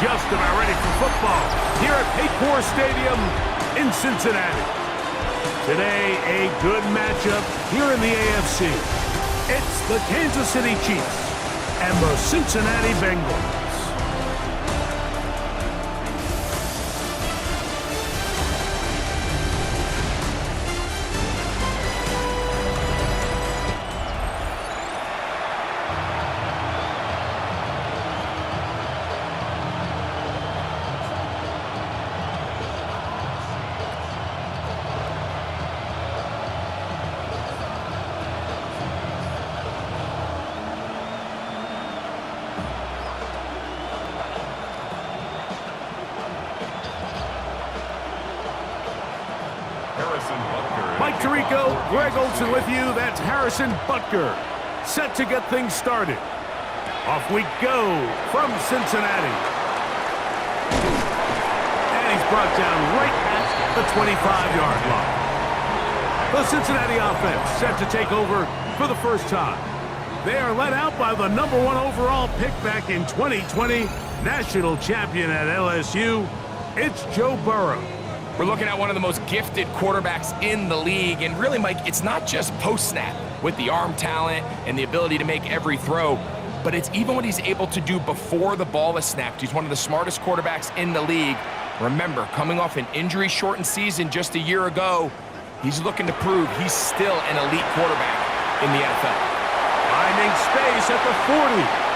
just about ready for football here at Paycor Stadium in Cincinnati. Today, a good matchup here in the AFC. It's the Kansas City Chiefs and the Cincinnati Bengals. Mike Tirico, Greg Olsen with you. That's Harrison Butker, set to get things started. Off we go from Cincinnati. And he's brought down right at the 25-yard line. The Cincinnati offense set to take over for the first time. They are led out by the #1 overall pick back in 2020, national champion at LSU. It's Joe Burrow. We're looking at one of the most gifted quarterbacks in the league. And really, Mike, it's not just post-snap with the arm talent and the ability to make every throw, but it's even what he's able to do before the ball is snapped. He's one of the smartest quarterbacks in the league. Remember, coming off an injury-shortened season just a year ago, he's looking to prove he's still an elite quarterback in the NFL. Finding space at the 40.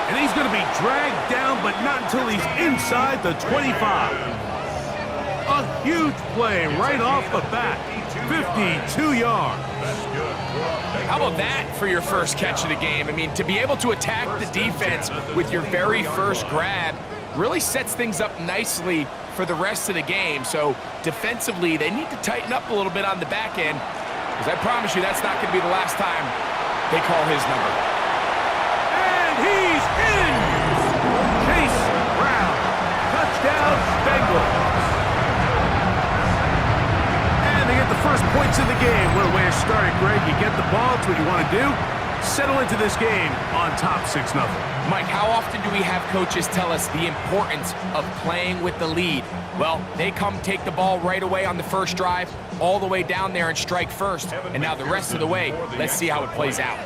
And he's going to be dragged down, but not until he's inside the 25. A huge play right off the bat. 52 yards. How about that for your first catch of the game? I mean, to be able to attack the defense with your very first grab really sets things up nicely for the rest of the game. So defensively, they need to tighten up a little bit on the back end, because I promise you that's not going to be the last time they call his number. He's in! Chase Brown. Touchdown, Bengals. And they get the first points in the game. What a way to start it, Greg. You get the ball. It's what you want to do. Settle into this game on top 6-0. Mike, how often do we have coaches tell us the importance of playing with the lead? Well, they come take the ball right away on the first drive, all the way down there and strike first. And now the rest of the way, let's see how it plays out.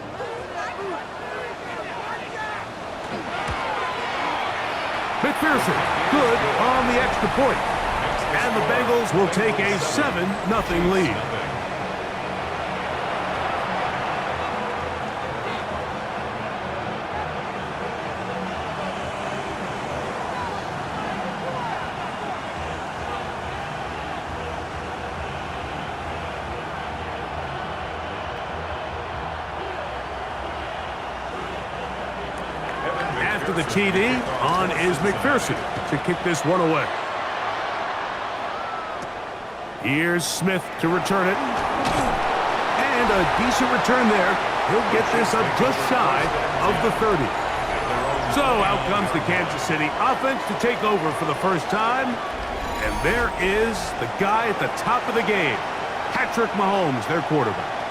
McPherson, good on the extra point. And the Bengals will take a 7-0 lead. After the TD, on is McPherson to kick this one away. Here's Smith to return it. And a decent return there. He'll get this up just shy of the 30. So out comes the Kansas City offense to take over for the first time. And there is the guy at the top of the game, Patrick Mahomes, their quarterback.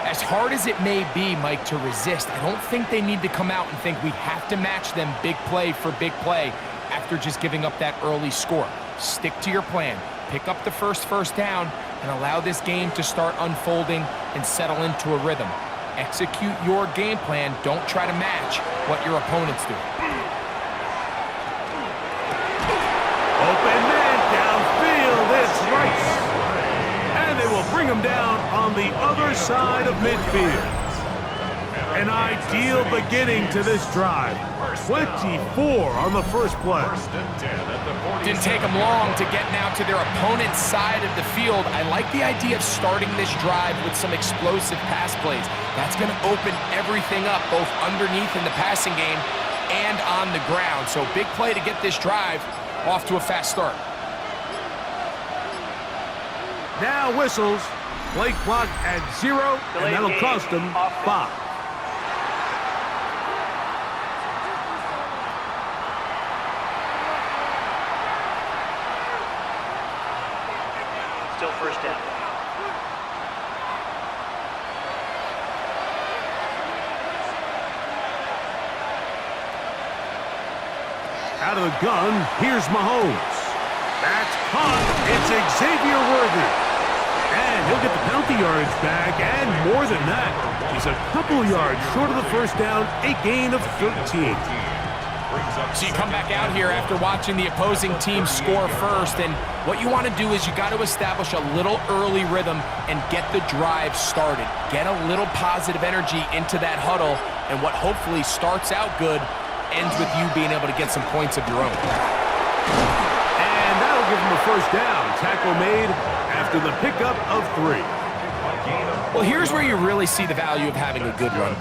As hard as it may be, Mike, to resist, I don't think they need to come out and think we have to match them big play for big play after just giving up that early score. Stick to your plan. Pick up the first down and allow this game to start unfolding and settle into a rhythm. Execute your game plan. Don't try to match what your opponents do. Open man downfield. It's Rice. And they will bring him down on the other side of midfield. An ideal beginning to this drive. 24 on the first play. Didn't take them long to get now to their opponent's side of the field. I like the idea of starting this drive with some explosive pass plays. That's going to open everything up, both underneath in the passing game and on the ground. So big play to get this drive off to a fast start. Now whistles. Play clock at 0, and that'll cost them 5. Still first down. Out of the gun, here's Mahomes. That's caught. It's Xavier Worthy. And he'll get the penalty yardage back, and more than that. He's a couple yards short of the first down, a gain of 13. So you come back out here after watching the opposing team score first, and what you want to do is you got to establish a little early rhythm and get the drive started. Get a little positive energy into that huddle, and what hopefully starts out good ends with you being able to get some points of your own. And that'll give him a first down. Tackle made after the pickup of 3. Well, here's where you really see the value of having a good run.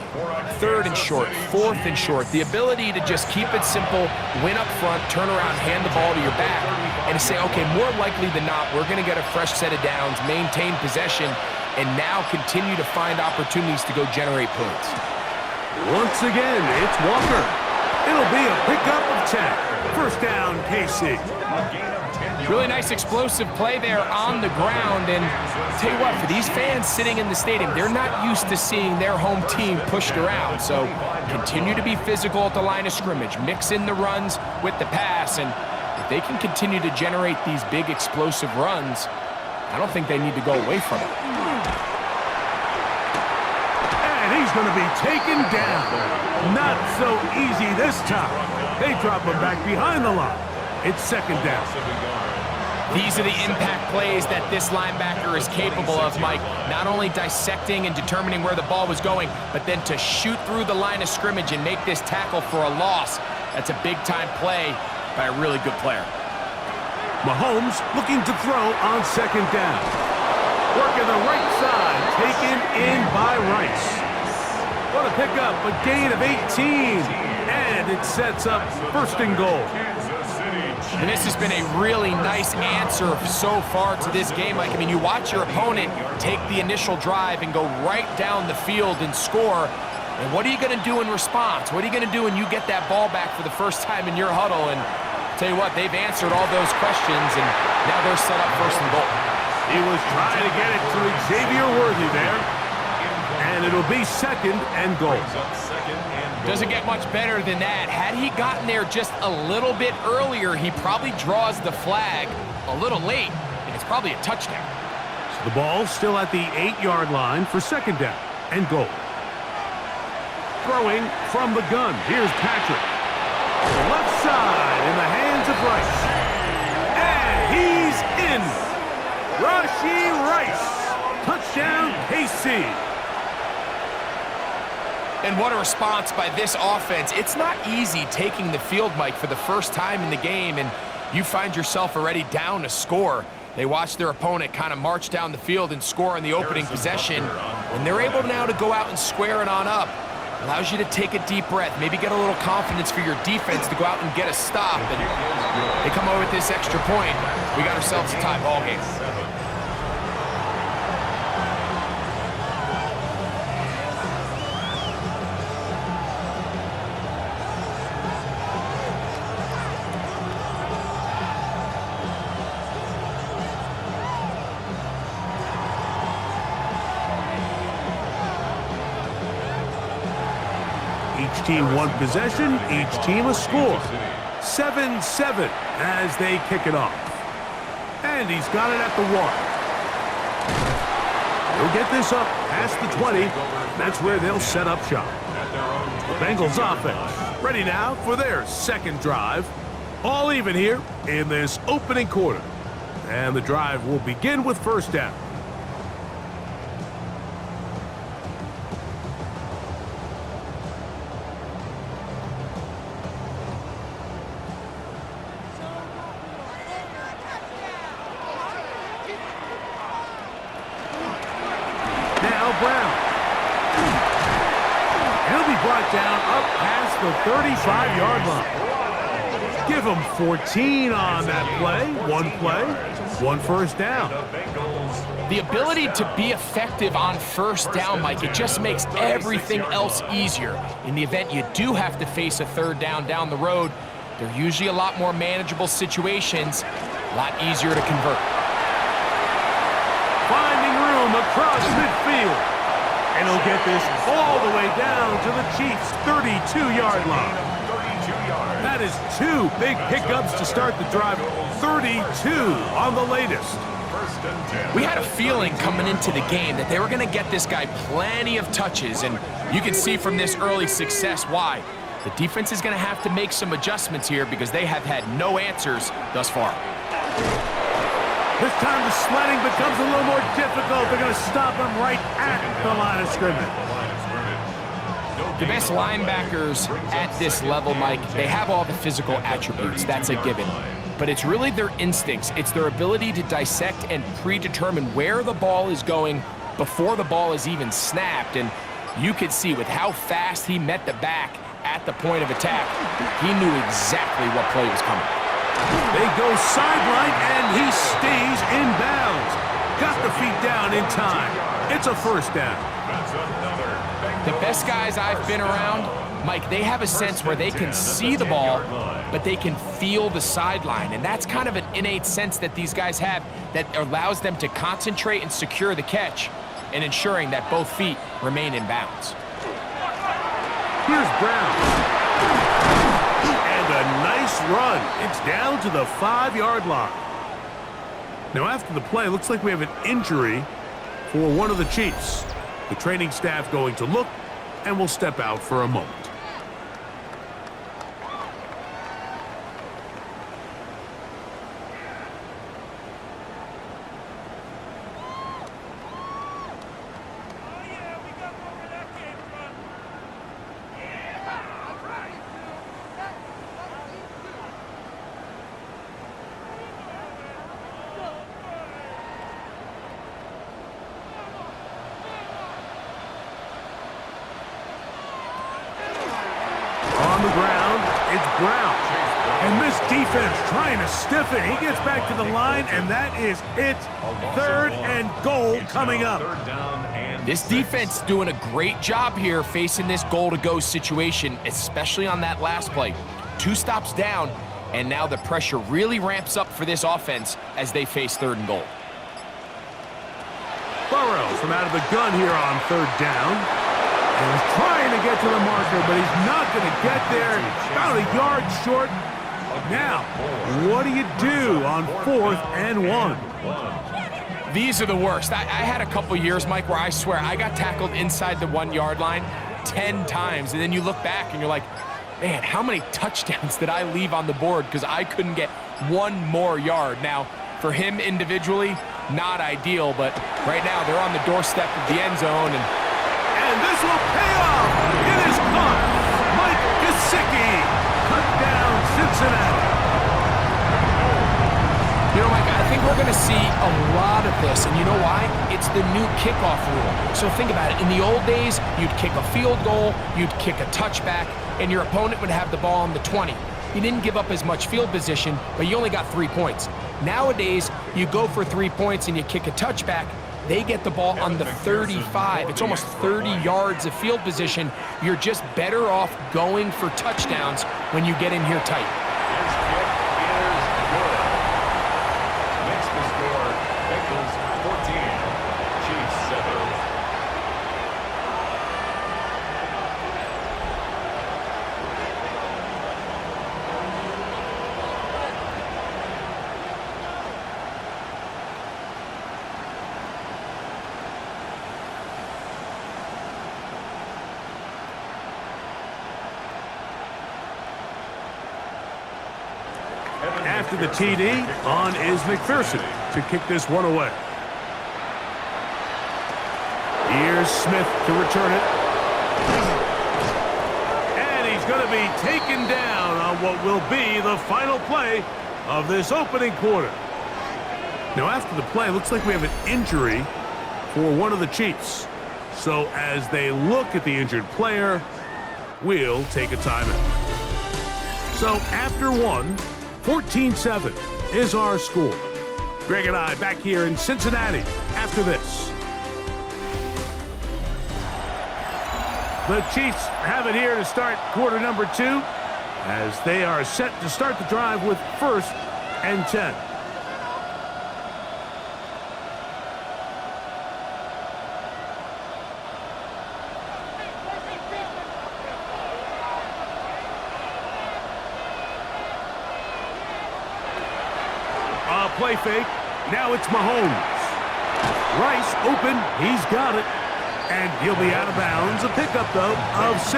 3rd and short, 4th and short. The ability to just keep it simple, win up front, turn around, hand the ball to your back, and to say, okay, more likely than not, we're going to get a fresh set of downs, maintain possession, and now continue to find opportunities to go generate points. Once again, it's Walker. It'll be a pickup of 10. First down, KC. Really nice explosive play there on the ground, and tell you what, for these fans sitting in the stadium, they're not used to seeing their home team pushed around, so continue to be physical at the line of scrimmage, mix in the runs with the pass, and if they can continue to generate these big explosive runs, I don't think they need to go away from it. And he's going to be taken down. Not so easy this time. They drop him back behind the line. It's second down. These are the impact plays that this linebacker is capable of, Mike. Not only dissecting and determining where the ball was going, but then to shoot through the line of scrimmage and make this tackle for a loss. That's a big-time play by a really good player. Mahomes looking to throw on second down. Working the right side, taken in by Rice. What a pickup, a gain of 18. And it sets up first and goal. And this has been a really nice answer so far to this game. Like, I mean, you watch your opponent take the initial drive and go right down the field and score. And what are you going to do in response? What are you going to do when you get that ball back for the first time in your huddle? And I'll tell you what, they've answered all those questions, and now they're set up first and goal. He was trying to get it to Xavier Worthy there. And it'll be second and goal. Doesn't get much better than that. Had he gotten there just a little bit earlier, he probably draws the flag a little late, and it's probably a touchdown. So the ball's still at the 8-yard line for second down and goal. Throwing from the gun. Here's Patrick. The left side in the hands of Rice. And he's in. Rashee Rice. Touchdown, KC. And what a response by this offense. It's not easy taking the field, Mike, for the first time in the game, and you find yourself already down a score. They watch their opponent kind of march down the field and score in the opening possession, and they're able now to go out and square it on up. Allows you to take a deep breath, maybe get a little confidence for your defense to go out and get a stop, and they come over with this extra point. We got ourselves a tie ball game. Each team one possession, each team a score. 7-7 as they kick it off. And he's got it at the 1. He'll get this up past the 20. That's where they'll set up shop. The Bengals offense ready now for their second drive. All even here in this opening quarter. And the drive will begin with first down. Brown. He'll be brought down up past the 35-yard line. Give him 14 on that play. One first down. The ability to be effective on first down, Mike, it just makes everything else easier. In the event you do have to face a third down the road, they're usually a lot more manageable situations, a lot easier to convert. Finding room across midfield. And he'll get this all the way down to the Chiefs' 32-yard line. That is 2 big pickups to start the drive. 32 on the latest. We had a feeling coming into the game that they were going to get this guy plenty of touches, and you can see from this early success why. The defense is going to have to make some adjustments here because they have had no answers thus far. This time the sledding becomes a little more difficult. They're going to stop him right at the line of scrimmage. The best linebackers at this level, Mike, they have all the physical attributes. That's a given. But it's really their instincts. It's their ability to dissect and predetermine where the ball is going before the ball is even snapped. And you could see with how fast he met the back at the point of attack, he knew exactly what play was coming. They go sideline, and he stays in bounds. Got the feet down in time. It's a first down. The best guys I've been around, Mike, they have a sense where they can see the ball, but they can feel the sideline. And that's kind of an innate sense that these guys have that allows them to concentrate and secure the catch and ensuring that both feet remain in bounds. Here's Brown. And a nice run. It's down to the 5-yard line. Now, after the play, looks like we have an injury for one of the Chiefs. The training staff going to look, and will step out for a moment. On the ground, it's Brown. And this defense trying to stiff it. He gets back to the line, and that is it. 3rd and goal coming up. This defense doing a great job here facing this goal-to-go situation, especially on that last play. 2 stops down, and now the pressure really ramps up for this offense as they face 3rd and goal. Burrows from out of the gun here on 3rd down. He's trying to get to the marker, but he's not going to get there. About a yard short. Now, what do you do on 4th and 1? These are the worst. I had a couple years, Mike, where I swear I got tackled inside the 1-yard line 10 times, and then you look back and you're like, man, how many touchdowns did I leave on the board because I couldn't get 1 more yard? Now, for him individually, not ideal, but right now they're on the doorstep of the end zone, and this will pay off. It is caught. Mike Gesicki cut down Cincinnati. You know, Mike, I think we're going to see a lot of this, and you know why? It's the new kickoff rule. So think about it. In the old days, you'd kick a field goal, you'd kick a touchback, and your opponent would have the ball on the 20. You didn't give up as much field position, but you only got 3 points. Nowadays, you go for 3 points and you kick a touchback, they get the ball on the 35. It's almost 30 yards of field position. You're just better off going for touchdowns when you get in here tight. His kick is good. Makes the score Bengals 14, Chiefs 7. After the TD, on is McPherson to kick this one away. Here's Smith to return it. And he's going to be taken down on what will be the final play of this opening quarter. Now, after the play, it looks like we have an injury for one of the Chiefs. So as they look at the injured player, we'll take a timeout. So after 14-7 is our score. Greg and I back here in Cincinnati after this. The Chiefs have it here to start quarter number 2 as they are set to start the drive with 1st and 10. play fake. Now it's Mahomes. Rice open. He's got it. And he'll be out of bounds. A pickup, though, of 6.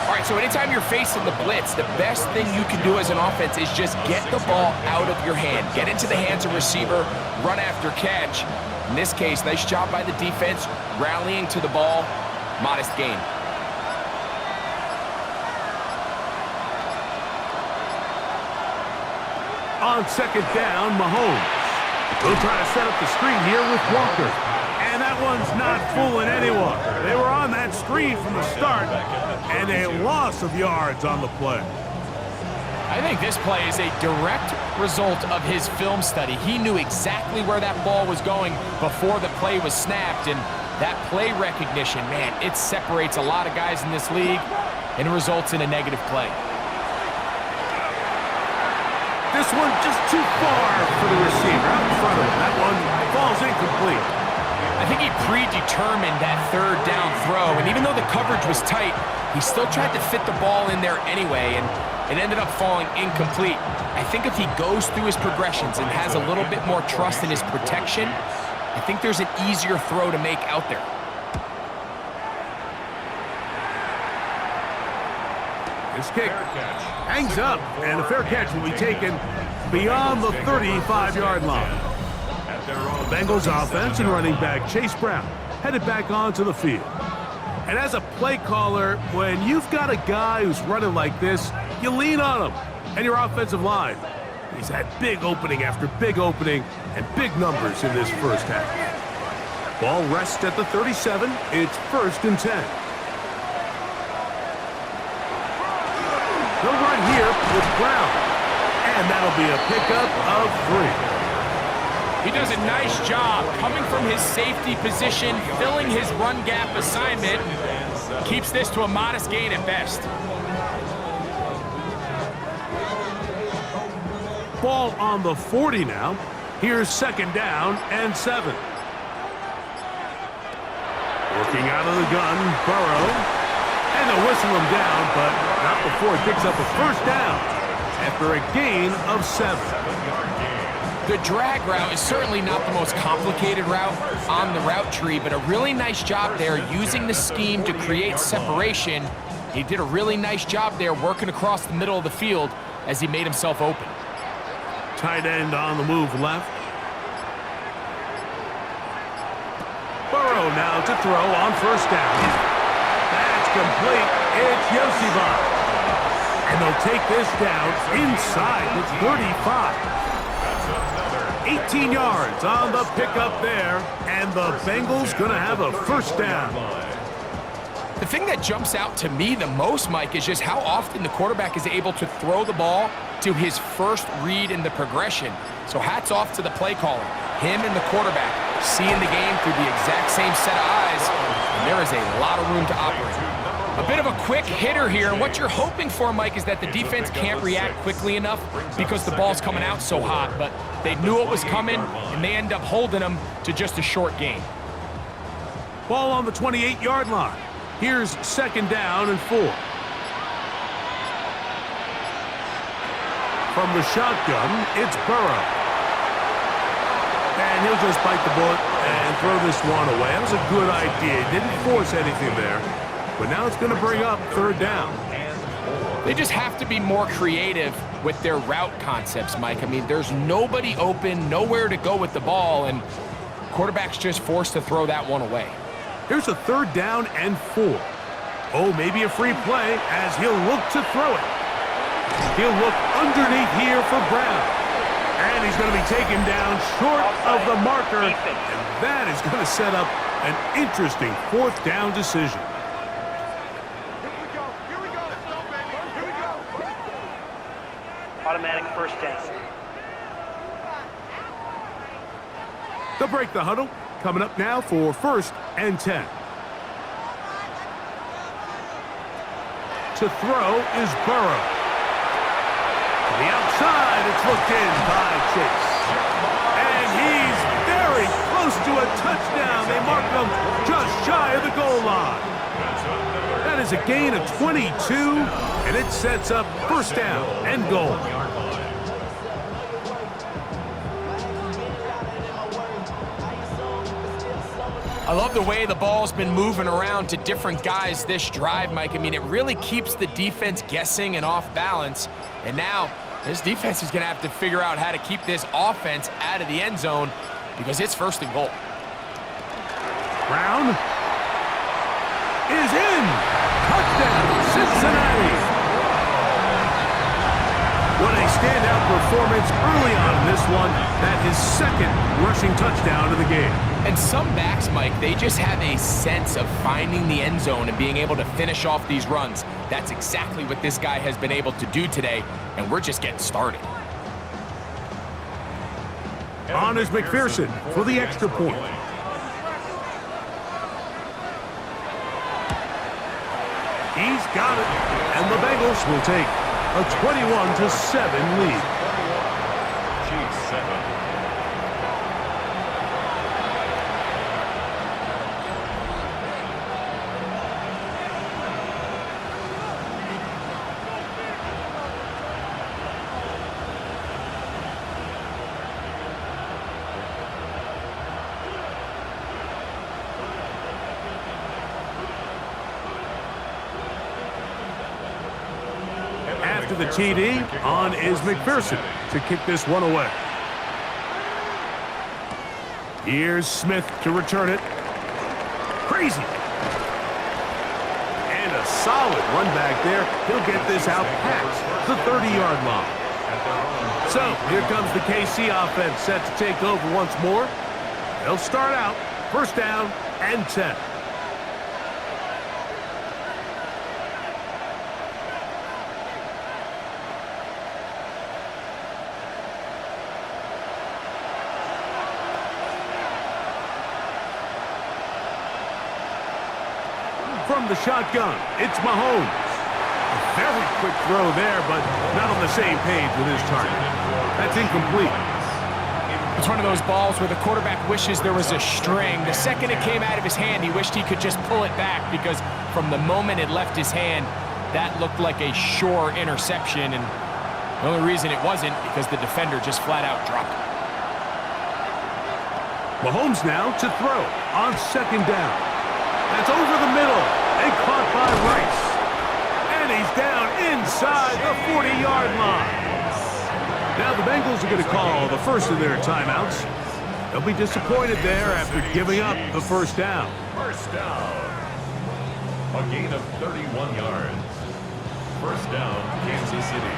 All right, so anytime you're facing the blitz, the best thing you can do as an offense is just get the ball out of your hand. Get into the hands of receiver, run after catch. In this case, nice job by the defense, rallying to the ball. Modest gain. On second down, Mahomes. He'll try to set up the screen here with Walker. And that one's not fooling anyone. They were on that screen from the start, and a loss of yards on the play. I think this play is a direct result of his film study. He knew exactly where that ball was going before the play was snapped, and that play recognition, man, it separates a lot of guys in this league and results in a negative play. This one just too far for the receiver out in front of him. That one falls incomplete. I think he predetermined that third down throw, and even though the coverage was tight, he still tried to fit the ball in there anyway, and it ended up falling incomplete. I think if he goes through his progressions and has a little bit more trust in his protection, I think there's an easier throw to make out there. This kick hangs up, and a fair catch will be taken beyond the 35-yard line. The Bengals offense and running back Chase Brown headed back onto the field. And as a play caller, when you've got a guy who's running like this, you lean on him and your offensive line. He's had big opening after big opening and big numbers in this first half. Ball rests at the 37. It's 1st and 10. They'll run here with Brown. And that'll be a pickup of 3. He does a nice job coming from his safety position, filling his run gap assignment. Keeps this to a modest gain at best. Ball on the 40 now. Here's 2nd down and 7. Working out of the gun, Burrow. And they'll whistle him down, but not before he picks up a 1st down after a gain of 7. The drag route is certainly not the most complicated route on the route tree, but a really nice job there using the scheme to create separation. He did a really nice job there working across the middle of the field as he made himself open. Tight end on the move left. Burrow now to throw on 1st down. That's complete. It's Yosibon. And they'll take this down inside the 35. 18 yards on the pickup there, and the Bengals going to have a 1st down. The thing that jumps out to me the most, Mike, is just how often the quarterback is able to throw the ball to his first read in the progression. So hats off to the play caller. Him and the quarterback seeing the game through the exact same set of eyes, and there is a lot of room to operate. A bit of a quick hitter here, and what you're hoping for, Mike, is that the defense can't react quickly enough because the ball's coming out so hot, but they knew it was coming, and they end up holding them to just a short gain. Ball on the 28-yard line. Here's 2nd down and 4. From the shotgun, it's Burrow. And he'll just bite the bullet and throw this one away. That was a good idea. Didn't force anything there. But now it's going to bring up 3rd down. They just have to be more creative with their route concepts, Mike. I mean, there's nobody open, nowhere to go with the ball, and quarterback's just forced to throw that one away. Here's a 3rd down and 4. Oh, maybe a free play as he'll look to throw it. He'll look underneath here for Brown. And he's going to be taken down short of the marker. And that is going to set up an interesting 4th down decision. Automatic 1st down. They'll break the huddle. Coming up now for 1st and 10. To throw is Burrow. To the outside, it's looked in by Chase. And he's very close to a touchdown. They mark him just shy of the goal line. That is a gain of 22, and it sets up 1st down and goal. I love the way the ball's been moving around to different guys this drive, Mike. I mean, it really keeps the defense guessing and off balance. And now this defense is going to have to figure out how to keep this offense out of the end zone because it's first and goal. Brown is in. Touchdown, Cincinnati. What a standout performance early on in this one. That is second rushing touchdown of the game. And some backs, Mike, they just have a sense of finding the end zone and being able to finish off these runs. That's exactly what this guy has been able to do today, and we're just getting started. On is McPherson for the extra point. He's got it, and the Bengals will take a 21-7 lead. Chiefs 7. After the TD, on is McPherson to kick this one away. Here's Smith to return it. Crazy. And a solid run back there. He'll get this out past the 30-yard line. So here comes the KC offense set to take over once more. They'll start out first down and 10. From the shotgun, it's Mahomes. A very quick throw there, but not on the same page with his target. That's incomplete. It's one of those balls where the quarterback wishes there was a string. The second it came out of his hand, he wished he could just pull it back because from the moment it left his hand, that looked like a sure interception. And the only reason it wasn't because the defender just flat out dropped it. Mahomes now to throw on second down. That's over the middle and caught by Rice. And he's down inside the 40-yard line. Now the Bengals are going to call the first of their timeouts. They'll be disappointed there after giving up the first down. First down. A gain of 31 yards. First down, Kansas City.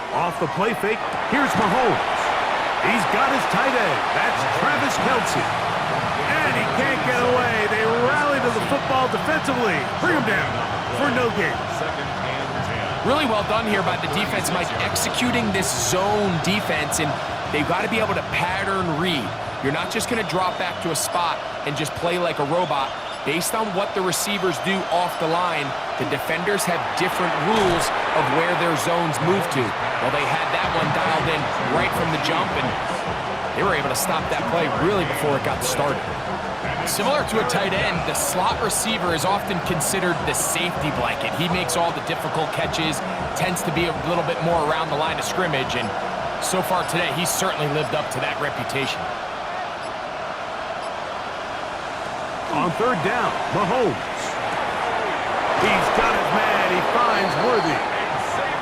Off the play fake, here's Mahomes. He's got his tight end. That's Travis Kelce. And he can't get away. They rally to the football defensively. Bring him down for no gain. Second and 10. Really well done here by the defense, Mike, executing this zone defense, and they've got to be able to pattern read. You're not just going to drop back to a spot and just play like a robot. Based on what the receivers do off the line, the defenders have different rules of where their zones move to. Well, they had that one dialed in right from the jump, and they were able to stop that play really before it got started. Similar to a tight end, the slot receiver is often considered the safety blanket. He makes all the difficult catches, tends to be a little bit more around the line of scrimmage, and so far today, he's certainly lived up to that reputation. On third down, Mahomes. He's got his man. He finds Worthy.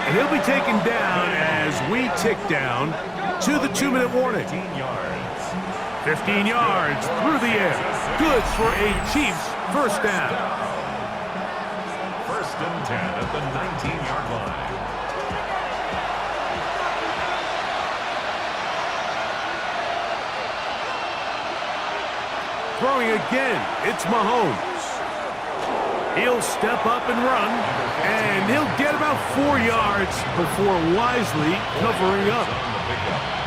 And he'll be taken down as we tick down to the 2-minute warning. 15 yards. 15 yards through the air. Good for a Chiefs first down. First and 10 at the 19-yard line. Throwing again, it's Mahomes. He'll step up and run, and he'll get about 4 yards before wisely covering up.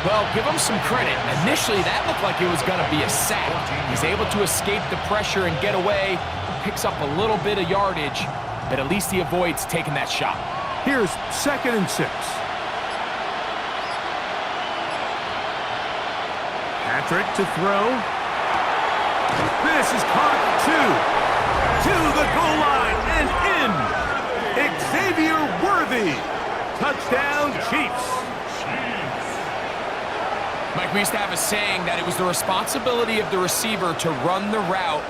Well, give him some credit. Initially, that looked like it was going to be a sack. He's able to escape the pressure and get away, picks up a little bit of yardage, but at least he avoids taking that shot. Here's second and 6. That's Patrick to throw. This is caught to the goal line and in. Xavier Worthy. Touchdown, Chiefs. Mike, we used to have a saying that it was the responsibility of the receiver to run the route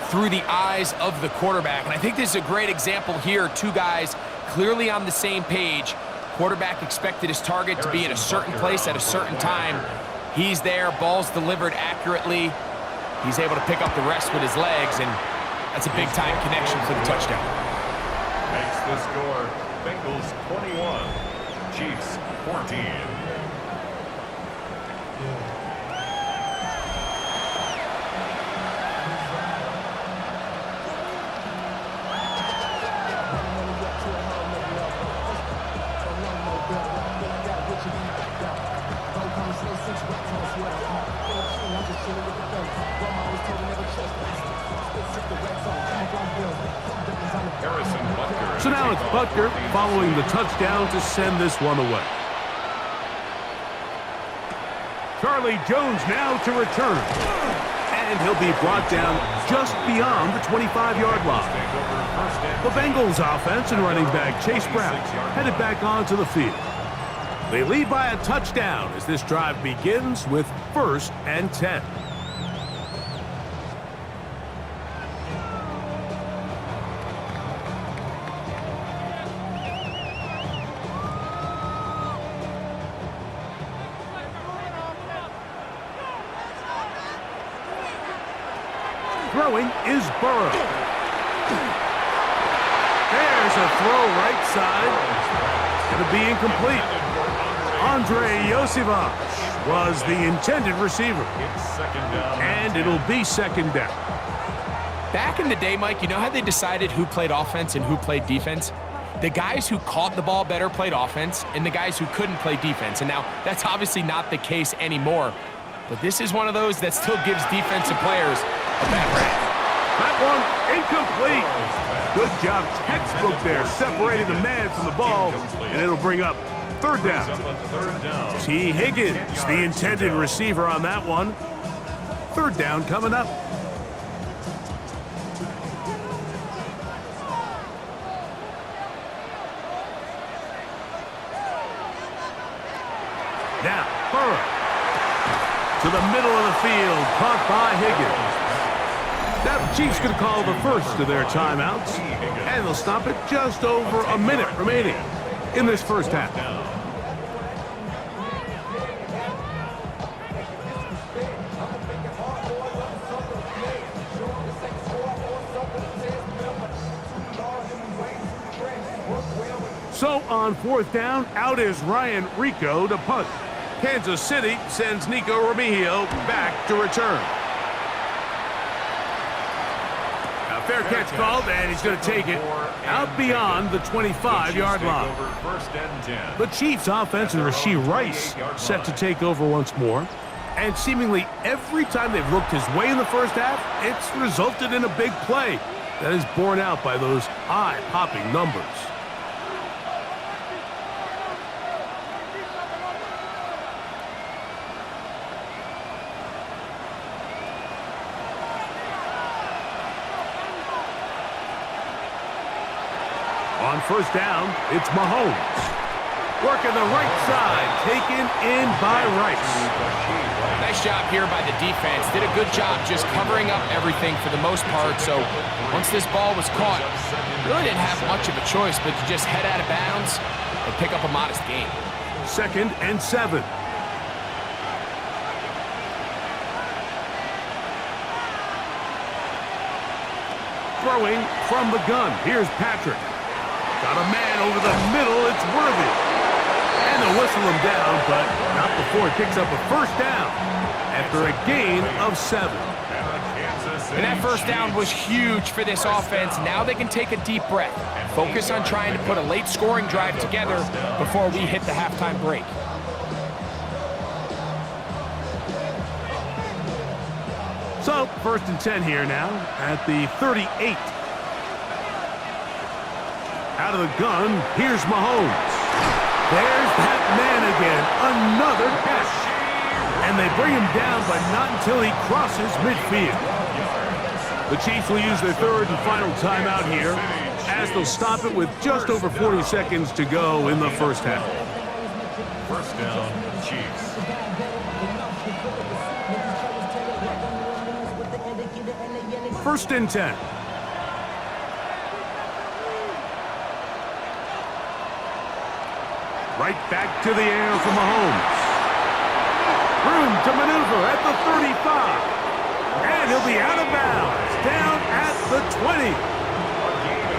through the eyes of the quarterback. And I think this is a great example here. Two guys clearly on the same page. Quarterback expected his target to be in a certain place at a certain time. He's there, ball's delivered accurately. He's able to pick up the rest with his legs, and that's a big-time connection for the touchdown. Makes the score Bengals 21, Chiefs 14. So now it's Butker following the touchdown to send this one away. Charlie Jones now to return. And he'll be brought down just beyond the 25-yard line. The Bengals offense and running back Chase Brown headed back onto the field. They lead by a touchdown as this drive begins with 1st and 10. Throwing is Burrow. There's a throw right side. It's going to be incomplete. Andre Yosivach was the intended receiver. And it'll be 2nd down. Back in the day, Mike, you know how they decided who played offense and who played defense? The guys who caught the ball better played offense, and the guys who couldn't play defense. And now that's obviously not the case anymore. But this is one of those that still gives defensive players a bad rap. That one incomplete. Good job, textbook there, separating the man from the ball, and it'll bring up 3rd down. T. Higgins, the intended receiver on that one. 3rd down coming up. Now, Burrow. To the middle of the field, caught by Higgins. Now the Chiefs going to call the first of their timeouts, and they'll stop it just over a minute remaining in this first half. So on 4th down, out is Ryan Rico to punt. Kansas City sends Nico Remigio back to return. Fair catch called, and he's going to take it out beyond the 25-yard line. The Chiefs' offense and Rashee Rice set to take over once more. And seemingly every time they've looked his way in the first half, it's resulted in a big play that is borne out by those eye-popping numbers. On 1st down, it's Mahomes. Working the right side, taken in by Rice. Nice job here by the defense. Did a good job just covering up everything for the most part. So once this ball was caught, really didn't have much of a choice but to just head out of bounds and pick up a modest gain. 2nd and 7. Throwing from the gun. Here's Patrick. Got a man over the middle. It's Worthy. And they'll whistle him down, but not before he picks up a 1st down after a gain of 7. And that 1st down was huge for this offense. Now they can take a deep breath. Focus on trying to put a late scoring drive together before we hit the halftime break. So, 1st and 10 here now at the 38. Out of the gun, here's Mahomes. There's that man again. Another catch. And they bring him down, but not until he crosses midfield. The Chiefs will use their third and final timeout here, as they'll stop it with just over 40 seconds to go in the first half. First down, Chiefs. First and 10. Right back to the air for Mahomes. Room to maneuver at the 35. And he'll be out of bounds, down at the 20.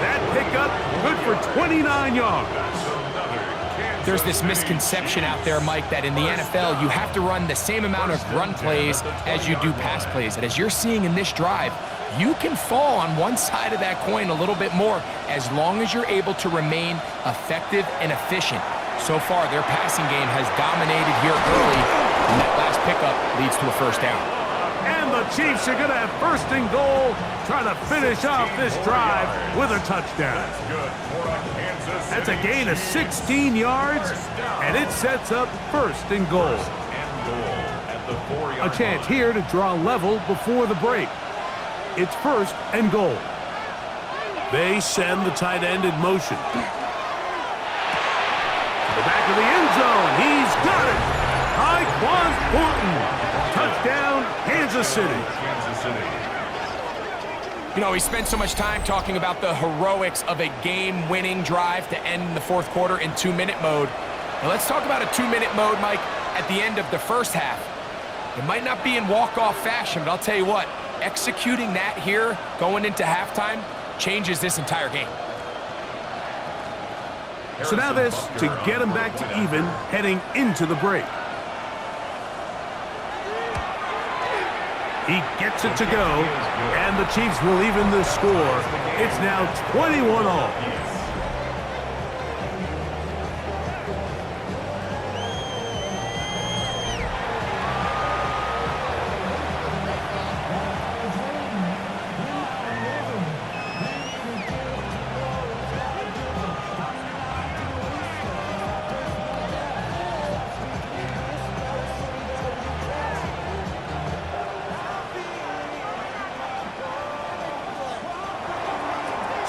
That pickup good for 29 yards. There's this misconception out there, Mike, that in the NFL, you have to run the same amount of run plays as you do pass plays. And as you're seeing in this drive, you can fall on one side of that coin a little bit more as long as you're able to remain effective and efficient. So far, their passing game has dominated here early, and that last pickup leads to a first down. And the Chiefs are going to have first and goal, trying to finish off this drive with a touchdown. That's a gain of 16 yards, and it sets up first and goal. A chance here to draw level before the break. It's first and goal. They send the tight end in motion. The back of the end zone. He's got it. Tyquan Thornton. Touchdown, Kansas City. You know, we spent so much time talking about the heroics of a game-winning drive to end the fourth quarter in 2-minute mode. Now let's talk about a 2-minute mode, Mike, at the end of the first half. It might not be in walk-off fashion, but I'll tell you what, executing that here going into halftime changes this entire game. So now this to get him back to even heading into the break. He gets it to go, and the Chiefs will even the score. It's now 21-all.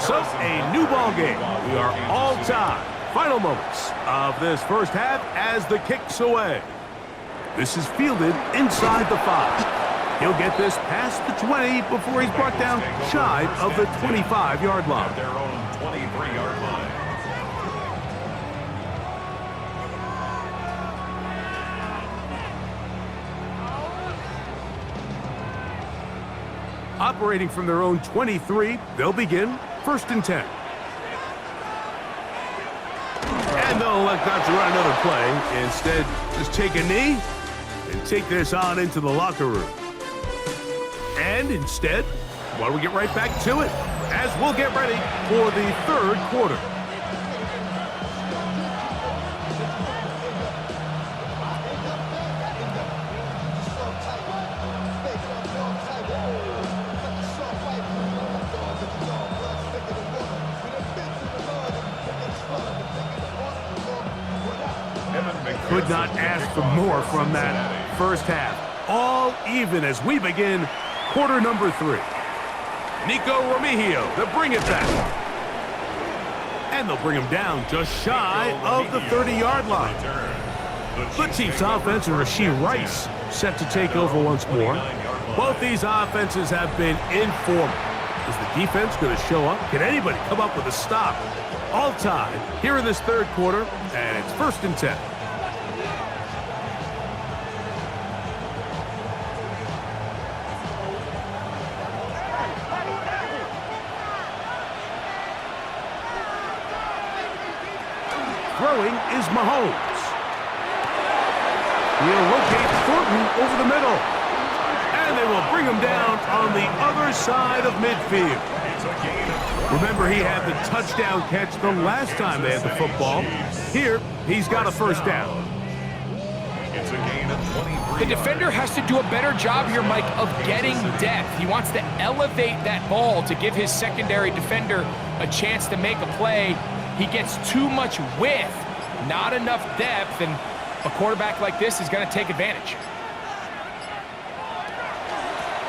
So, a new ball game. We are all tied. Final moments of this first half as the kick's away. This is fielded inside the 5. He'll get this past the 20 before he's brought down shy of the 25-yard line. Their own 23-yard line. Operating from their own 23, they'll begin first and 10. And they'll elect not to run another play. Instead, just take a knee and take this on into the locker room. And instead, why don't we get right back to it as we'll get ready for the third quarter. Could not ask for more from that first half. All even as we begin quarter number 3. Nico Remigio to bring it back. And they'll bring him down just shy of the 30-yard line. The Chiefs offense and Rashee Rice set to take over once more. Both these offenses have been informal. Is the defense going to show up? Can anybody come up with a stop? All tied here in this third quarter, and it's first and 10. Throwing is Mahomes. He'll locate Thornton over the middle. And they will bring him down on the other side of midfield. Remember, he had the touchdown catch the last time they had the football. Here, he's got a first down. It's a gain of 23. The defender has to do a better job here, Mike, of getting depth. He wants to elevate that ball to give his secondary defender a chance to make a play. He gets too much width, not enough depth, and a quarterback like this is going to take advantage.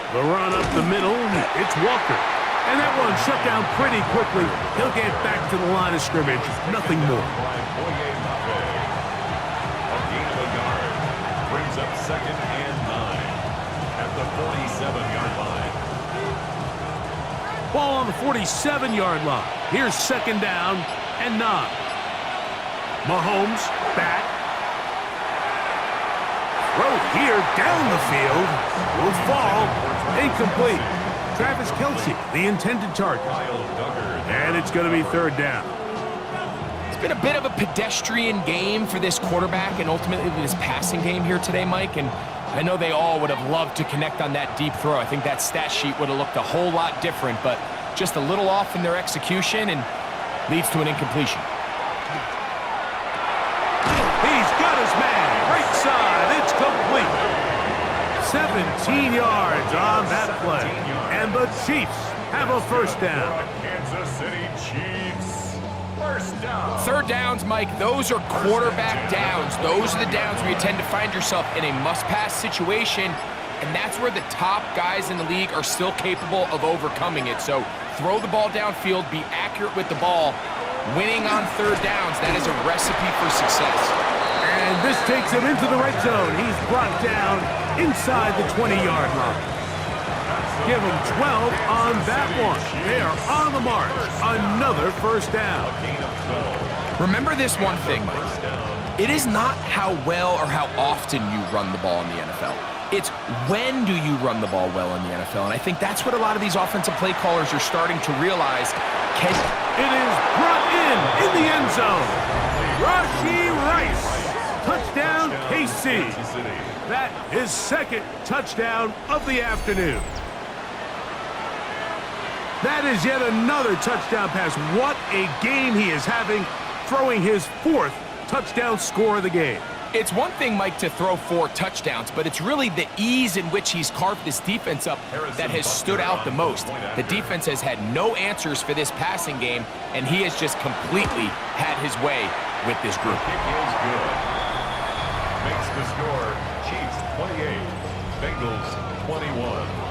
The run up the middle, it's Walker. And that one shut down pretty quickly. He'll get back to the line of scrimmage, nothing more. A gain of a yard brings up 2nd and 9 at the 47-yard line. Ball on the 47-yard line. Here's 2nd down and 9. Mahomes back. Throw here down the field. Will fall. Incomplete. Travis Kelce, the intended target. And it's going to be 3rd down. It's been a bit of a pedestrian game for this quarterback and ultimately this passing game here today, Mike. And I know they all would have loved to connect on that deep throw. I think that stat sheet would have looked a whole lot different, but just a little off in their execution and leads to an incompletion. He's got his man. Right side. It's complete. 17 yards on that play. And the Chiefs have a 1st down. Kansas City Chiefs. 1st down. 3rd downs, Mike, those are quarterback downs. Those are the downs where you tend to find yourself in a must-pass situation, and that's where the top guys in the league are still capable of overcoming it. So throw the ball downfield, be accurate with the ball. Winning on 3rd downs, that is a recipe for success. And this takes him into the red zone. He's brought down inside the 20-yard line. Give him 12 on that one. They are on the march. Another 1st down. Remember this one thing, Mike. It is not how well or how often you run the ball in the NFL. It's when do you run the ball well in the NFL. And I think that's what a lot of these offensive play callers are starting to realize. It is brought in the end zone. Rashee Rice. Touchdown, KC. That is 2nd touchdown of the afternoon. That is yet another touchdown pass. What a game he is having, throwing his 4th touchdown score of the game. It's one thing, Mike, to throw 4 touchdowns, but it's really the ease in which he's carved this defense up that has stood out the most. The defense has had no answers for this passing game, and he has just completely had his way with this group. Kick is good. Makes the score Chiefs 28, Bengals 21.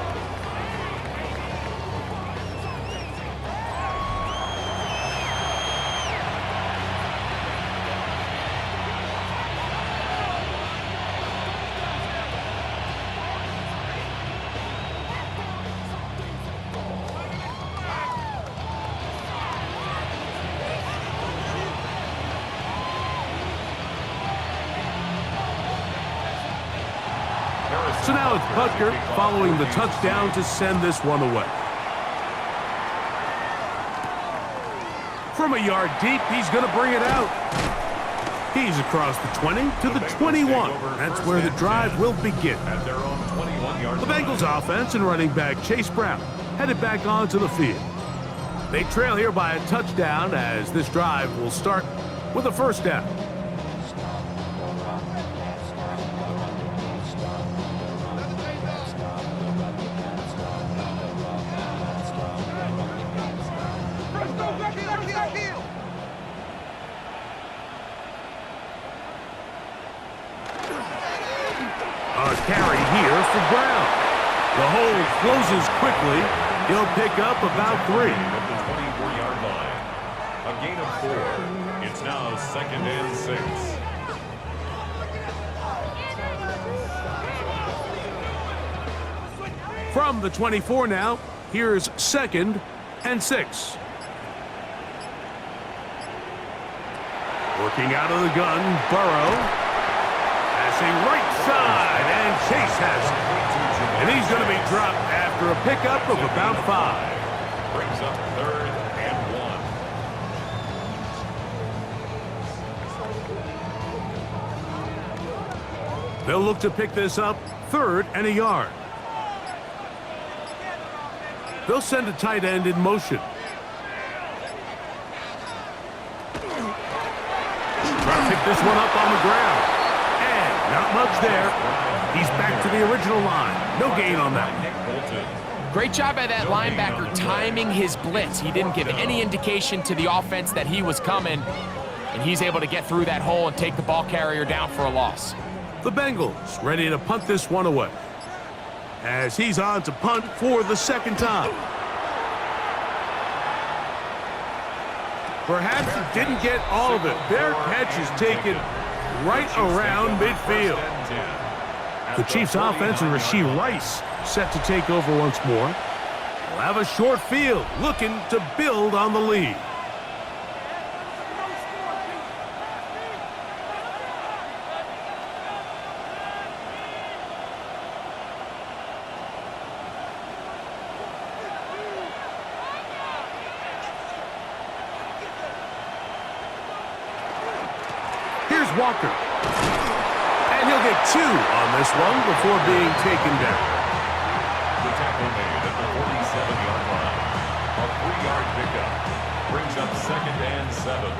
So now it's Butker following the touchdown to send this one away. From a yard deep, he's going to bring it out. He's across the 20 to the 21. That's where the drive will begin. At their own 21-yard The Bengals offense and running back Chase Brown headed back onto the field. They trail here by a touchdown as this drive will start with a 1st down. A carry here for Brown. The hole closes quickly. He'll pick up about 3. At the 24-yard line. A gain of 4. It's now 2nd and 6. From the 24 now, here's 2nd and 6. Working out of the gun, Burrow. Passing right side, and Chase has it. And he's going to be dropped after a pickup of about 5. Brings up 3rd and 1. They'll look to pick this up 3rd and a yard. They'll send a tight end in motion. Try to pick this one up on the ground. And not much there. He's back to the original line. No gain on that one. Great job by that linebacker timing his blitz. He didn't give any indication to the offense that he was coming, and he's able to get through that hole and take the ball carrier down for a loss. The Bengals ready to punt this one away. as he's on to punt for the second time. Perhaps he didn't get all of it. Their catch is taken right around midfield. The Chiefs' offense and Rashee Rice set to take over once more. They'll have a short field, looking to build on the lead. Here's Walker. And he'll get 2 on this one before being taken down. The tackle made at the 47-yard line. A 3-yard pickup brings up 2nd and 7.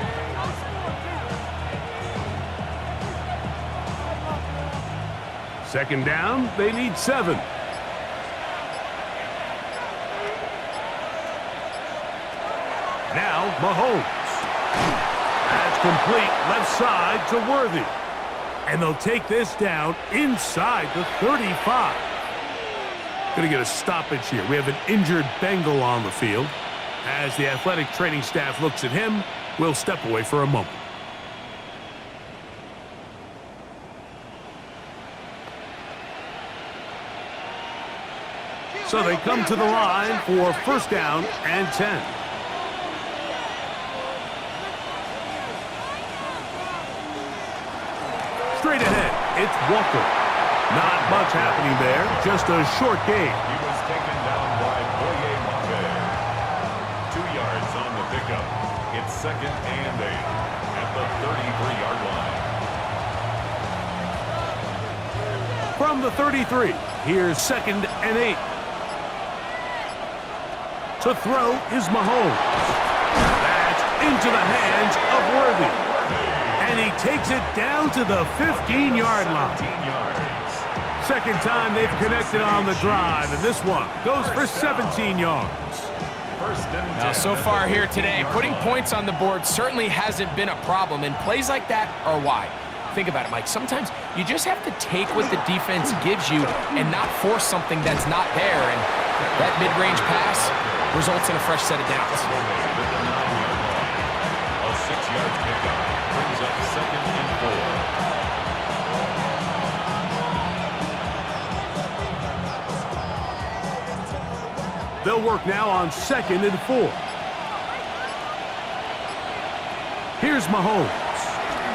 Second down, they need 7. Now, Mahomes. That's complete left side to Worthy. And they'll take this down inside the 35. Going to get a stoppage here. We have an injured Bengal on the field. As the athletic training staff looks at him, we'll step away for a moment. So they come to the line for first down and 10. Straight ahead, it's Walker. Not much happening there, just a short gain. He was taken down by Boye Mafe. 2 yards on the pickup. It's 2nd and 8 at the 33-yard line. From the 33, here's 2nd and 8. To throw is Mahomes. That's into the hands of Worthy. And he takes it down to the 15-yard line. 15 yards. Second time they've connected on the drive, and this one goes for 17 yards. First and 10. Now, so far here today, putting points on the board certainly hasn't been a problem, and plays like that are why. Think about it, Mike. Sometimes you just have to take what the defense gives you and not force something that's not there, and that mid-range pass results in a fresh set of downs. A 6-yard pickup brings up 2nd and 4. They'll work now on 2nd and 4. Here's Mahomes.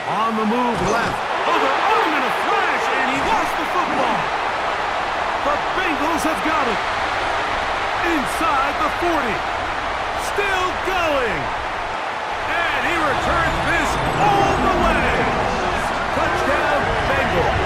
On the move left. Oh, they're arm in a flash, and he lost the football. The Bengals have got it. Inside the 40. Still going. And he returns this all the way. Touchdown, Bengals.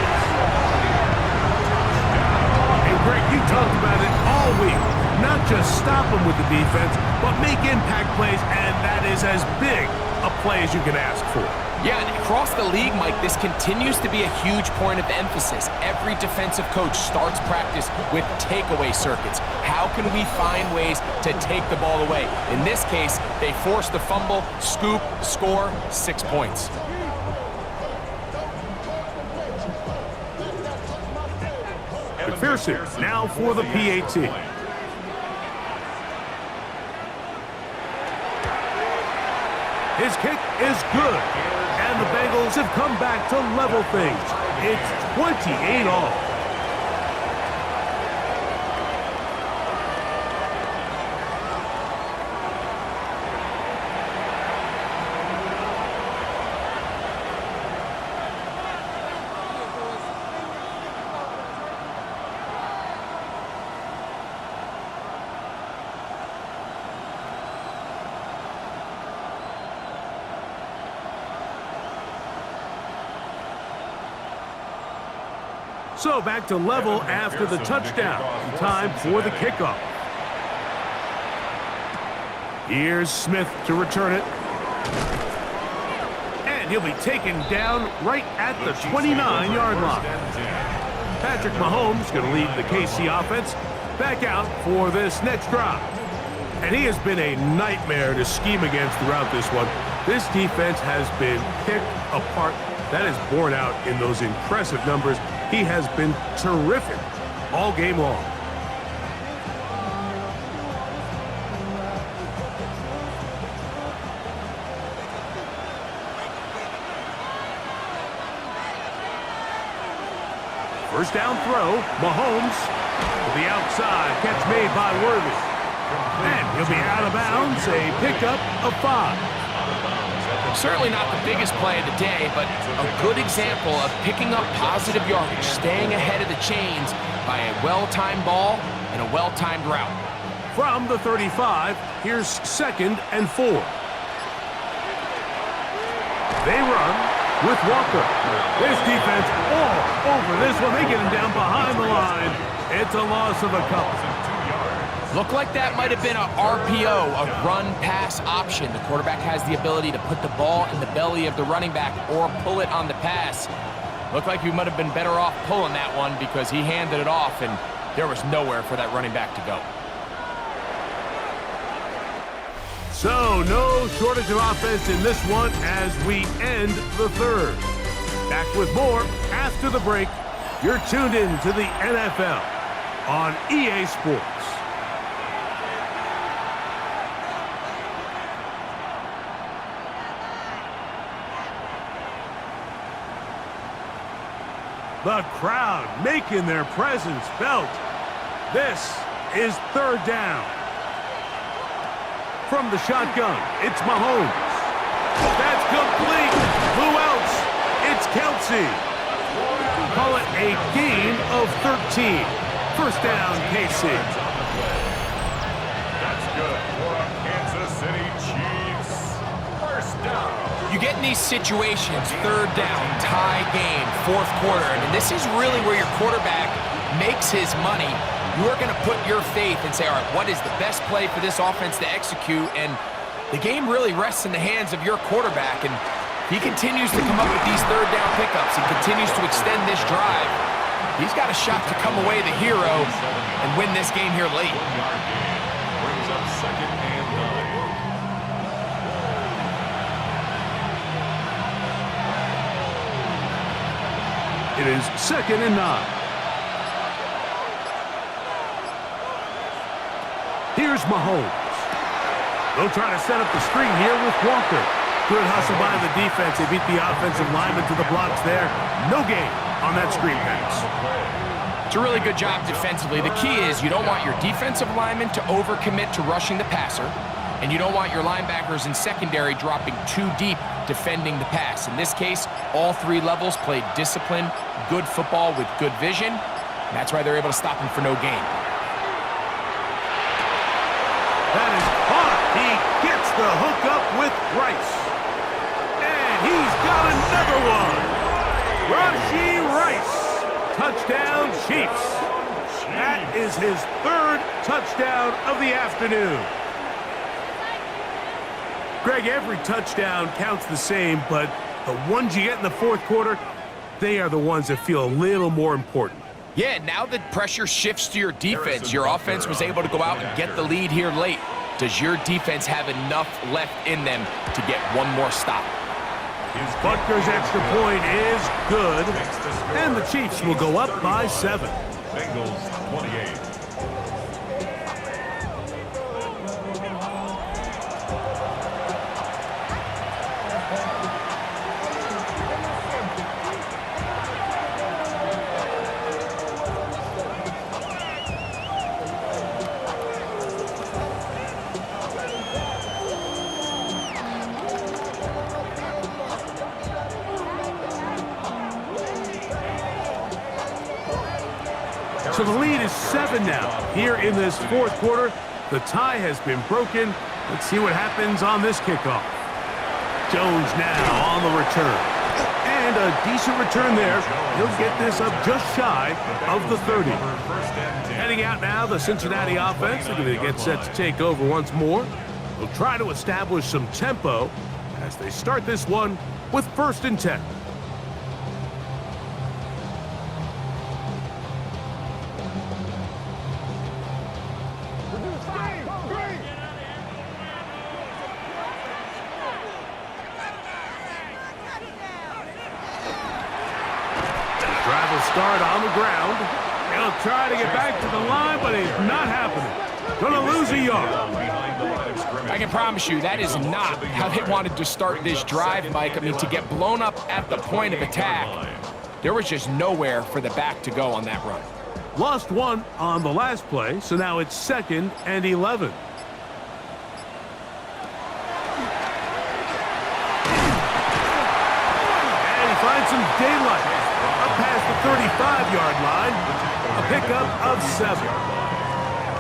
And Greg, you talked about it all week. Not just stop them with the defense, but make impact plays, and that is as big a play as you can ask for. Yeah, and across the league, Mike, this continues to be a huge point of emphasis. Every defensive coach starts practice with takeaway circuits. How can we find ways to take the ball away? In this case, they force the fumble, scoop, score, 6 points. McPherson now for the PAT. His kick is good. And the Bengals have come back to level things. It's 28 all. So back to level after the touchdown. Time for the kickoff. Here's Smith to return it. And he'll be taken down right at the 29-yard line. Patrick Mahomes going to lead the KC offense back out for this next drive. And he has been a nightmare to scheme against throughout this one. This defense has been picked apart. That is borne out in those impressive numbers. He has been terrific all game long. First down throw, Mahomes to the outside, catch made by Worthy. And he'll be out of bounds, a pickup of 5. Certainly not the biggest play of the day, but a good example of picking up positive yardage, staying ahead of the chains by a well-timed ball and a well-timed route. From the 35, here's 2nd and 4. They run with Walker. This defense all over this one. They get him down behind the line. It's a loss of a couple. Looked like that might have been a RPO, a run-pass option. The quarterback has the ability to put the ball in the belly of the running back or pull it on the pass. Looked like he might have been better off pulling that one because he handed it off, and there was nowhere for that running back to go. So, no shortage of offense in this one as we end the third. Back with more after the break. You're tuned in to the NFL on EA Sports. The crowd making their presence felt. This is 3rd down. From the shotgun, it's Mahomes. That's complete. Who else? It's Kelsey. Call it a gain of 13. First down, KC. That's good for a Kansas City Chiefs. First down. You get in these situations, 3rd down, tie game, 4th quarter. I mean, this is really where your quarterback makes his money. You are going to put your faith and say, all right, what is the best play for this offense to execute? And the game really rests in the hands of your quarterback. And he continues to come up with these 3rd down pickups. He continues to extend this drive. He's got a shot to come away the hero and win this game here late. Brings up 2nd and 9. It is 2nd and 9. Here's Mahomes. They'll try to set up the screen here with Walker. Good hustle by the defense. They beat the offensive lineman to the blocks there. No gain on that screen pass. It's a really good job defensively. The key is you don't want your defensive lineman to overcommit to rushing the passer, and you don't want your linebackers in secondary dropping too deep defending the pass. In this case, all 3 levels played disciplined, good football with good vision. And that's why they're able to stop him for no gain. That is caught. He gets the hook up with Rice. And he's got another one. Rashee Rice. Touchdown, Chiefs. That is his 3rd touchdown of the afternoon. Greg, every touchdown counts the same, but the ones you get in the 4th quarter, they are the ones that feel a little more important. Yeah, now the pressure shifts to your defense. Your offense was able to go out and get the lead here late. Does your defense have enough left in them to get one more stop? Butker's extra point is good, and the Chiefs will go up by 7. Bengals 28. So the lead is 7 now. Here in this 4th quarter, the tie has been broken. Let's see what happens on this kickoff. Jones now on the return. And a decent return there. He'll get this up just shy of the 30. Heading out now, the Cincinnati offense. They're going to get set to take over once more. They'll try to establish some tempo as they start this one with 1st and 10. Start on the ground. He'll try to get back to the line, but it's not happening. Gonna lose a yard. I can promise you that is not how they wanted to start this drive, Mike. I mean, to get blown up at the point of attack, there was just nowhere for the back to go on that run. Lost one on the last play, so now it's 2nd and 11. And he finds some daylight. Up past the 35-yard line. A pickup of 7.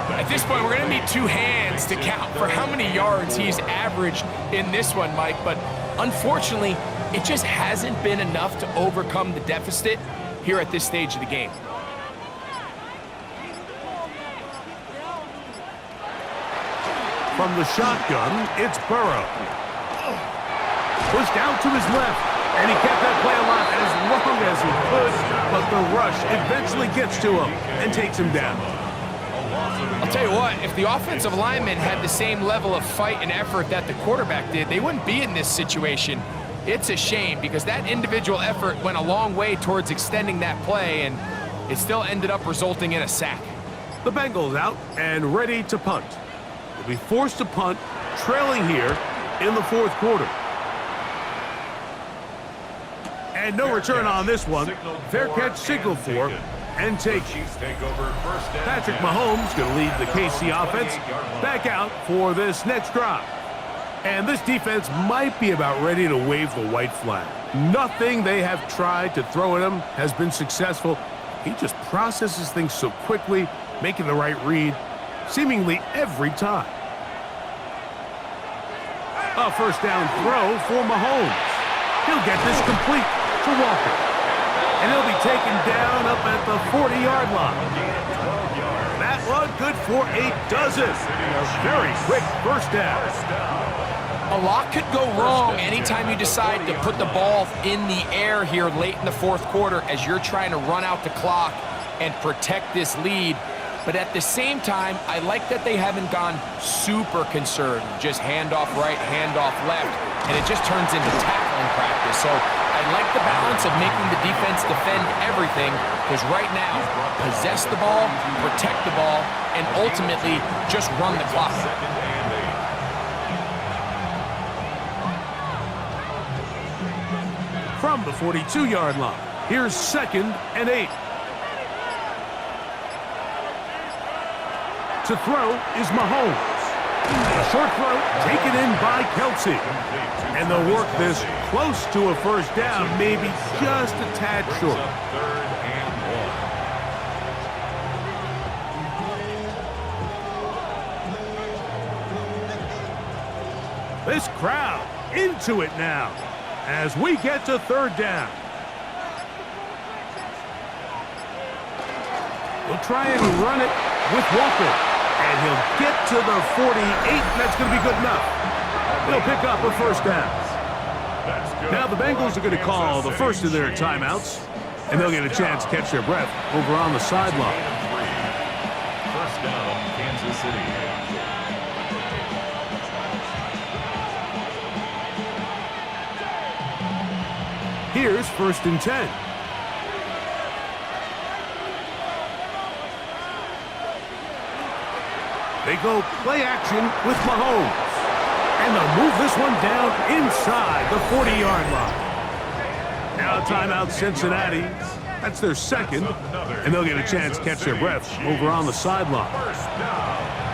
At this point, we're going to need 2 hands to count for how many yards he's averaged in this one, Mike. But unfortunately, it just hasn't been enough to overcome the deficit here at this stage of the game. From the shotgun, it's Burrow. Pushed out to his left, and he kept that play alive as long as he could, but the rush eventually gets to him and takes him down. I'll tell you what, if the offensive lineman had the same level of fight and effort that the quarterback did, they wouldn't be in this situation. It's a shame because that individual effort went a long way towards extending that play, and it still ended up resulting in a sack. The Bengals out and ready to punt. They'll be forced to punt, trailing here in the 4th quarter. And no return on this one. Fair catch signaled for and take. Patrick Mahomes going to lead the KC offense back out for this next drive. And this defense might be about ready to wave the white flag. Nothing they have tried to throw at him has been successful. He just processes things so quickly, making the right read seemingly every time. A first down throw for Mahomes. He'll get this complete to Walker. And he'll be taken down up at the 40-yard line. That run good for a dozen. A very quick first down. A lot could go wrong anytime you decide to put the ball in the air here late in the 4th quarter as you're trying to run out the clock and protect this lead. But at the same time, I like that they haven't gone super conservative. Just handoff right, handoff left, and it just turns into tackling practice. So I like the balance of making the defense defend everything, because right now, possess the ball, protect the ball, and ultimately just run the clock. From the 42-yard line, here's 2nd and 8. To throw is Mahomes. A short throw taken in by Kelsey. And they'll work this close to a first down, maybe just a tad short. This crowd into it now as we get to 3rd down. We'll try and run it with Walker. And he'll get to the 48. That's going to be good enough. He'll pick up a first down. Now the Bengals are going to call the first of their timeouts, and they'll get a chance to catch their breath over on the sideline. First down, Kansas City. Here's 1st and 10. They go play action with Mahomes. And they'll move this one down inside the 40-yard line. Now timeout Cincinnati. That's their 2nd. And they'll get a chance to catch their breath over on the sideline.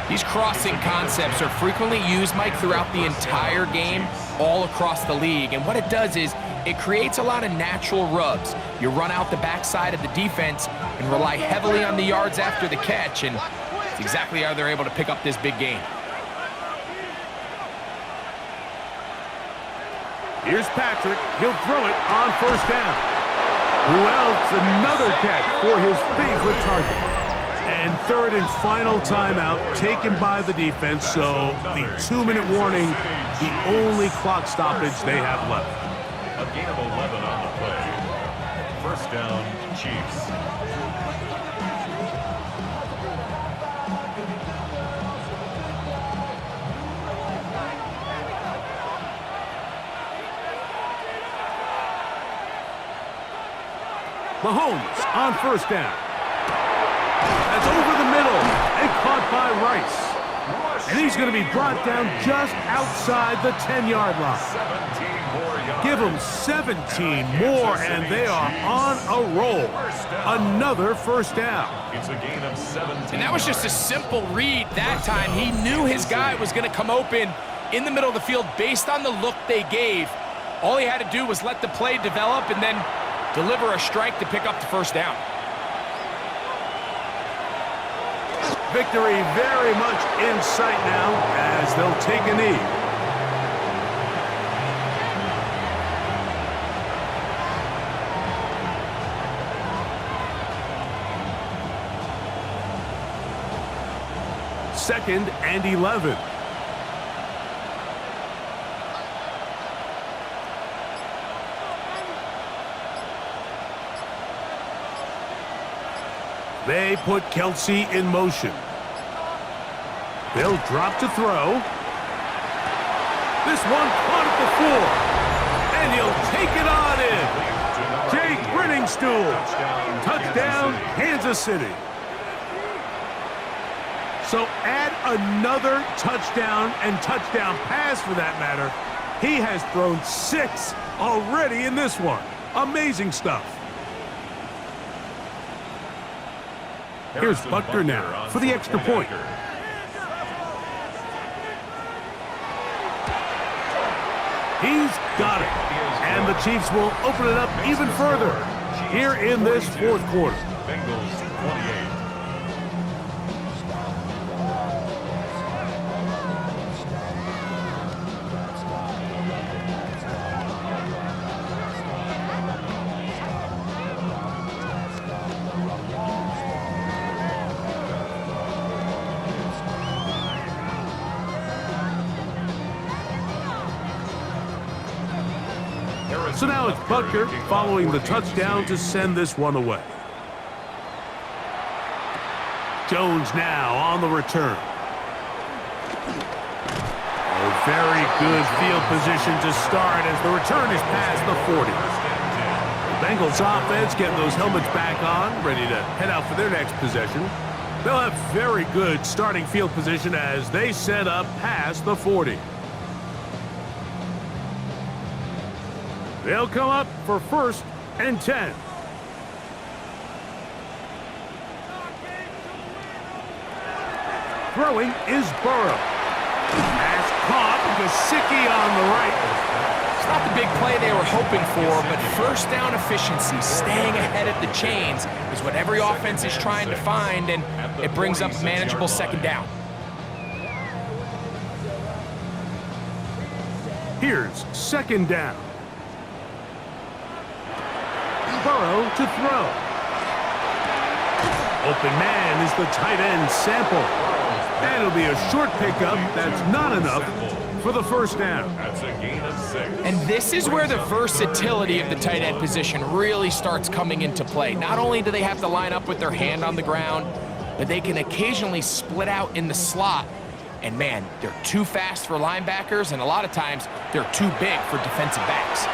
These crossing concepts are frequently used, Mike, throughout the entire game, all across the league. And what it does is it creates a lot of natural rubs. You run out the backside of the defense and rely heavily on the yards after the catch. And it's exactly how they're able to pick up this big game. Here's Patrick. He'll throw it on first down. Who else? Another catch for his favorite target. And 3rd and final timeout taken by the defense. So the 2-minute warning, the only clock stoppage they have left. A gain of 11 on the play. First down, Chiefs. Mahomes on first down. by Rice. And he's going to be brought down just outside the 10-yard line. 17 more yards. Give them 17 more, and they are on a roll. Another first down. It's a gain of 17. And that was just a simple read that time. He knew his guy was going to come open in the middle of the field based on the look they gave. All he had to do was let the play develop and then deliver a strike to pick up the first down. Victory very much in sight now as they'll take a knee. Second and 11. They put Kelsey in motion. They'll drop to throw. This one caught at the 4. And he'll take it on in. Jake Brenningstool. Touchdown, Kansas City. So add another touchdown and touchdown pass for that matter. He has thrown 6 already in this one. Amazing stuff. Here's Butker now for the extra point. He's got it. And the Chiefs will open it up even further here in this fourth quarter. Bengals 28. So now it's Butker following the touchdown to send this one away. Jones now on the return. Oh, very good field position to start as the return is past the 40. The Bengals offense getting those helmets back on, ready to head out for their next possession. They'll have very good starting field position as they set up past the 40. They'll come up for 1st and 10. Throwing is Burrow. Pass caught, Gesicki on the right. It's not the big play they were hoping for, but first down efficiency, staying ahead of the chains, is what every offense is trying to find, and it brings up a manageable second down. Here's second down. Burrow to throw. Open man is the tight end Sample. And it'll be a short pickup that's not enough for the first down. That's a gain of 6. And this is where the versatility of the tight end position really starts coming into play. Not only do they have to line up with their hand on the ground, but they can occasionally split out in the slot. And man, they're too fast for linebackers, and a lot of times they're too big for defensive backs.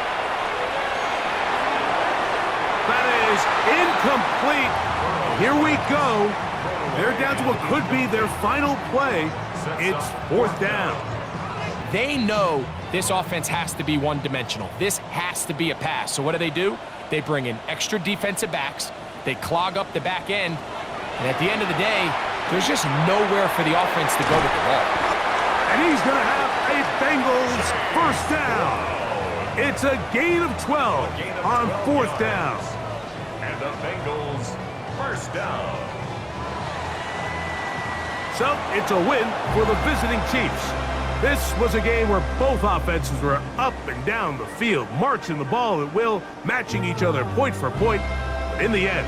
That is incomplete. Here we go. They're down to what could be their final play. It's 4th down. They know this offense has to be one-dimensional. This has to be a pass. So what do? They bring in extra defensive backs. They clog up the back end. And at the end of the day, there's just nowhere for the offense to go with the ball. And he's going to have a Bengals first down. It's a gain of 12 on 4th down. And the Bengals first down. So it's a win for the visiting Chiefs. This was a game where both offenses were up and down the field, marching the ball at will, matching each other point for point. But in the end,